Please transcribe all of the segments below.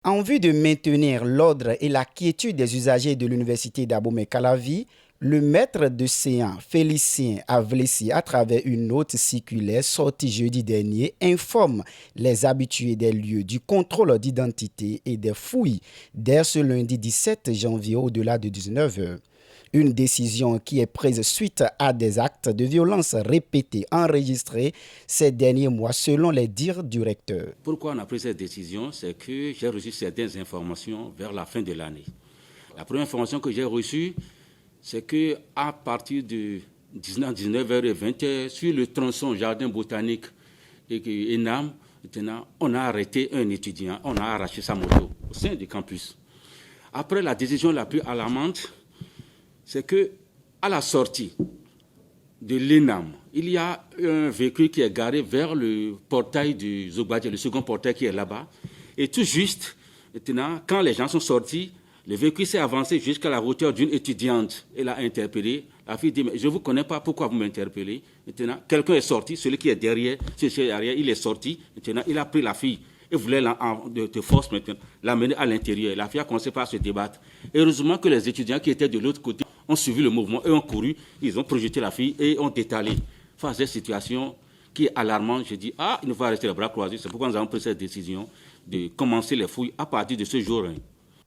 En vue de maintenir l'ordre et la quiétude des usagers de l'université d'Abomey-Calavi, le maître de séance Félicien Avlessi, à travers une note circulaire sortie jeudi dernier, informe les habitués des lieux du contrôle d'identité et des fouilles dès ce lundi 17 janvier au-delà de 19h. Une décision qui est prise suite à des actes de violence répétés enregistrés ces derniers mois selon les dires du recteur. Pourquoi on a pris cette décision? C'est que j'ai reçu certaines informations vers la fin de l'année. La première information que j'ai reçue, c'est qu'à partir de 19h et 20h, sur le tronçon Jardin botanique et ENAM, on a arrêté un étudiant, on a arraché sa moto au sein du campus. Après, la décision la plus alarmante, c'est qu'à la sortie de l'ENAM, il y a un véhicule qui est garé vers le portail du Zobadje, le second portail qui est là-bas. Et tout juste, maintenant, quand les gens sont sortis, le véhicule s'est avancé jusqu'à la hauteur d'une étudiante. Elle a interpellé. La fille dit, mais je ne vous connais pas, pourquoi vous m'interpellez? Maintenant, quelqu'un est sorti, celui qui est derrière, il est sorti. Maintenant, il a pris la fille et voulait de force maintenant l'amener à l'intérieur. La fille a commencé par se débattre. Heureusement que les étudiants qui étaient de l'autre côté ont suivi le mouvement et ont couru. Ils ont projeté la fille et ont détalé. Face à cette situation qui est alarmante, je dis, il ne faut pas rester les bras croisés. C'est pourquoi nous avons pris cette décision de commencer les fouilles à partir de ce jour.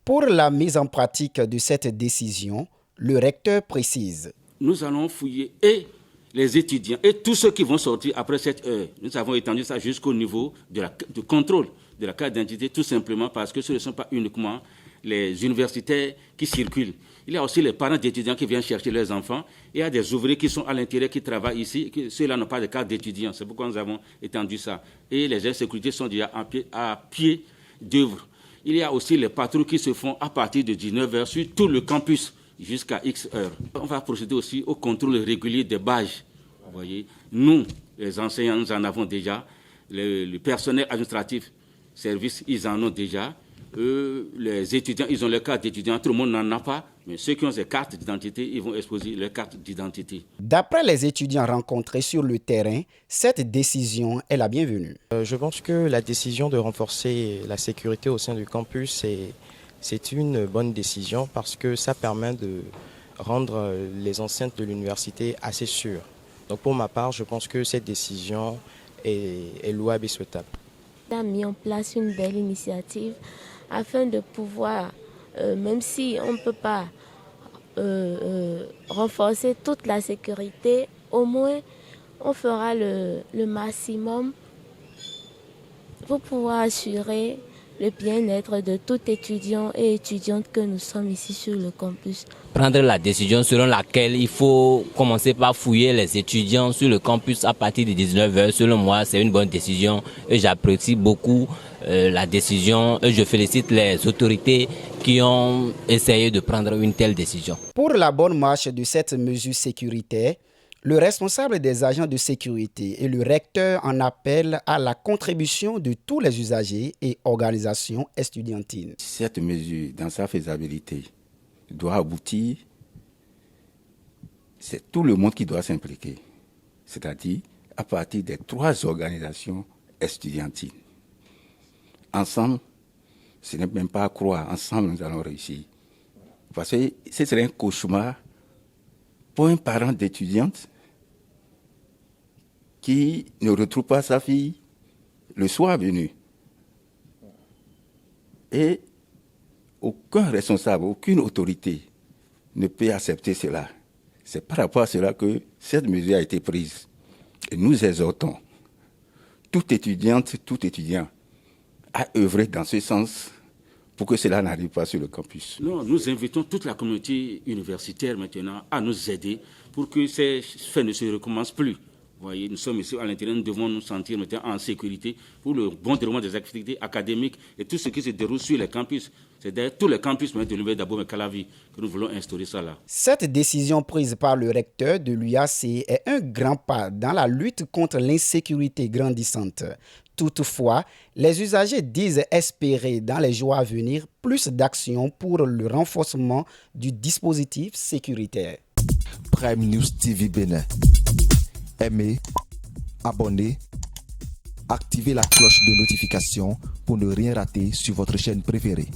Pour la mise en pratique de cette décision, le recteur précise. Nous allons fouiller et les étudiants et tous ceux qui vont sortir après cette heure. Nous avons étendu ça jusqu'au niveau du contrôle de la carte d'identité, tout simplement parce que ce ne sont pas uniquement les universitaires qui circulent. Il y a aussi les parents d'étudiants qui viennent chercher leurs enfants. Il y a des ouvriers qui sont à l'intérieur, qui travaillent ici. Ceux-là n'ont pas de carte d'étudiant. C'est pourquoi nous avons étendu ça. Et les insécurités sont déjà à pied d'œuvre. Il y a aussi les patrouilles qui se font à partir de 19h sur tout le campus jusqu'à X heures. On va procéder aussi au contrôle régulier des badges. Vous voyez, nous, les enseignants, nous en avons déjà. Le personnel administratif, service, ils en ont déjà. Les étudiants, ils ont leur carte d'étudiant. Tout le monde n'en a pas. Mais ceux qui ont ces cartes d'identité, ils vont exposer leur carte d'identité. D'après les étudiants rencontrés sur le terrain, cette décision est la bienvenue. Je pense que la décision de renforcer la sécurité au sein du campus, c'est une bonne décision parce que ça permet de rendre les enceintes de l'université assez sûres. Donc pour ma part, je pense que cette décision est louable et souhaitable. On a mis en place une belle initiative afin de pouvoir, même si on ne peut pas renforcer toute la sécurité, au moins on fera le maximum pour pouvoir assurer le bien-être de tout étudiant et étudiante que nous sommes ici sur le campus. Prendre la décision selon laquelle il faut commencer par fouiller les étudiants sur le campus à partir de 19h, selon moi, c'est une bonne décision et j'apprécie beaucoup la décision et je félicite les autorités qui ont essayé de prendre une telle décision. Pour la bonne marche de cette mesure sécuritaire, le responsable des agents de sécurité et le recteur en appellent à la contribution de tous les usagers et organisations estudiantines. Cette mesure, dans sa faisabilité, doit aboutir. C'est tout le monde qui doit s'impliquer, c'est-à-dire à partir des 3 organisations estudiantines. Ensemble, ce n'est même pas à croire, ensemble nous allons réussir. Parce que ce serait un cauchemar pour un parent d'étudiante qui ne retrouve pas sa fille le soir venu. Et aucun responsable, aucune autorité ne peut accepter cela. C'est par rapport à cela que cette mesure a été prise. Et nous exhortons toute étudiante, tout étudiant à œuvrer dans ce sens pour que cela n'arrive pas sur le campus. Nous invitons toute la communauté universitaire maintenant à nous aider pour que ces faits ne se recommencent plus. Vous voyez, nous sommes ici à l'intérieur, nous devons nous sentir maintenant en sécurité pour le bon déroulement des activités académiques et tout ce qui se déroule sur les campus. C'est d'ailleurs tous les campus de l'Université d'Abomey-Calavi que nous voulons instaurer ça là. Cette décision prise par le recteur de l'UAC est un grand pas dans la lutte contre l'insécurité grandissante. Toutefois, les usagers disent espérer dans les jours à venir plus d'actions pour le renforcement du dispositif sécuritaire. Prime News TV Bénin. Aimez, abonnez, activez la cloche de notification pour ne rien rater sur votre chaîne préférée.